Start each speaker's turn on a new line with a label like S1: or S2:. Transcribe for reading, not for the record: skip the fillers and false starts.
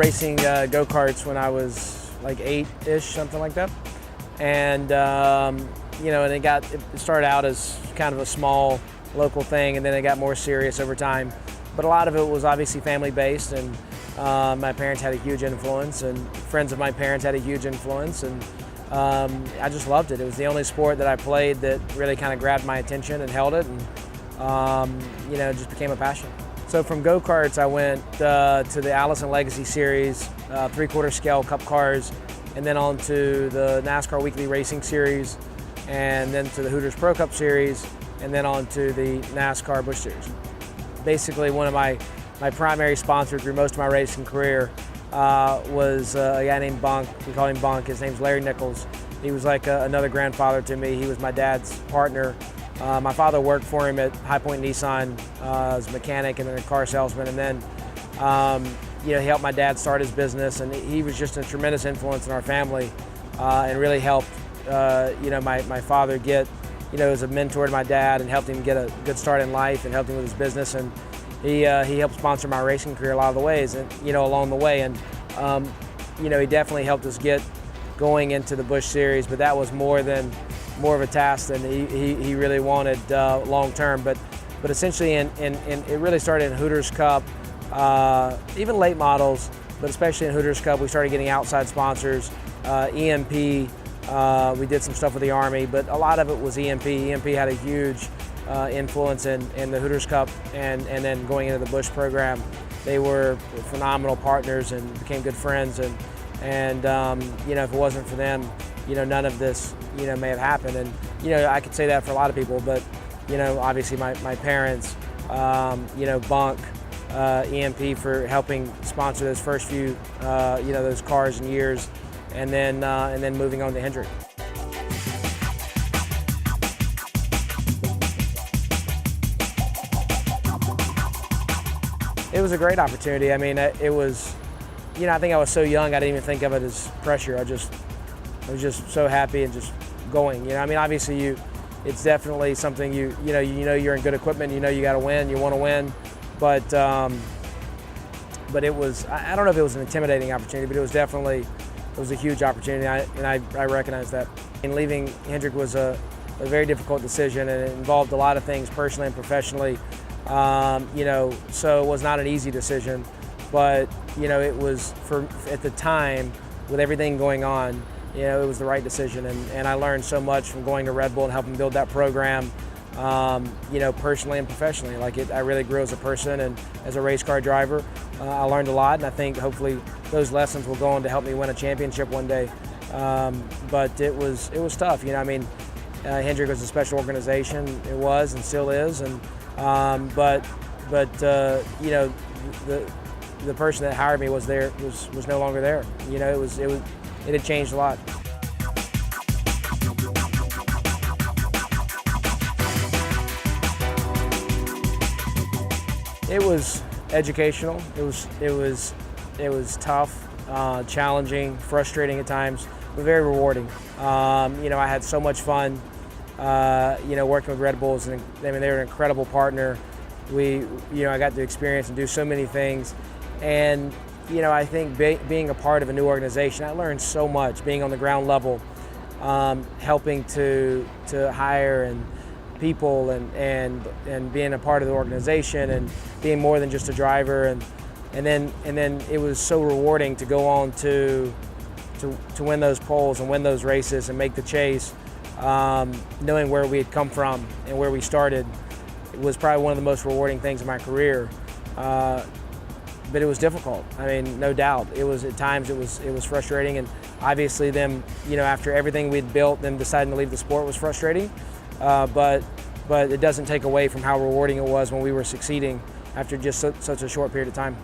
S1: racing go-karts when I was like 8-ish, something like that. And and it started out as kind of a small local thing, and then it got more serious over time. But a lot of it was obviously family-based, and my parents had a huge influence, and friends of my parents had a huge influence, and I just loved it. It was the only sport that I played that really kind of grabbed my attention and held it, and it just became a passion. So from go-karts, I went to the Allison Legacy Series, 3/4 scale Cup cars, and then on to the NASCAR Weekly Racing Series, and then to the Hooters Pro Cup Series, and then on to the NASCAR Busch Series. Basically, one of my primary sponsors through most of my racing career was a guy named Bunk. We call him Bunk. His name's Larry Nichols. He was like another grandfather to me. He was my dad's partner. My father worked for him at High Point Nissan as a mechanic and then a car salesman, and then he helped my dad start his business, and he was just a tremendous influence in our family and really helped my father get as a mentor to my dad, and helped him get a good start in life and helped him with his business. And he helped sponsor my racing career a lot of the ways, and along the way. And he definitely helped us get going into the Busch Series, but that was more of a task than he really wanted long term. But essentially, it really started in Hooters Cup, even late models, but especially in Hooters Cup, we started getting outside sponsors, EMP. We did some stuff with the Army, but a lot of it was EMP. EMP had a huge influence in the Hooters Cup, and then going into the Busch program. They were phenomenal partners and became good friends. And if it wasn't for them, none of this, may have happened. And, I could say that for a lot of people, but, obviously my parents, Bunk, EMP for helping sponsor those first few, those cars and years, and then moving on to Hendrick. It was a great opportunity. I mean, it was, I think I was so young, I didn't even think of it as pressure. I was just so happy and just going. Obviously it's definitely something you're in good equipment. You got to win. You want to win, but it was. I don't know if it was an intimidating opportunity, but it was a huge opportunity, and I recognize that. And leaving Hendrick was a very difficult decision, and it involved a lot of things personally and professionally. So it was not an easy decision, but it was at the time, with everything going on, it was the right decision, and I learned so much from going to Red Bull and helping build that program, personally and professionally. I really grew as a person and as a race car driver. I learned a lot, and I think hopefully those lessons will go on to help me win a championship one day. But it was tough. Hendrick was a special organization. It was and still is, and the person that hired me was no longer there. It had changed a lot. It was educational. It was tough, challenging, frustrating at times, but very rewarding. I had so much fun. Working with Red Bulls, and they were an incredible partner. I got to experience and do so many things, and I think being a part of a new organization, I learned so much. Being on the ground level, helping to hire and people, and being a part of the organization, and being more than just a driver, and then it was so rewarding to go on to win those poles and win those races and make the chase. Knowing where we had come from and where we started, it was probably one of the most rewarding things in my career. But it was difficult. No doubt. At times it was frustrating, and obviously them, after everything we'd built, them deciding to leave the sport was frustrating. But it doesn't take away from how rewarding it was when we were succeeding after just such a short period of time.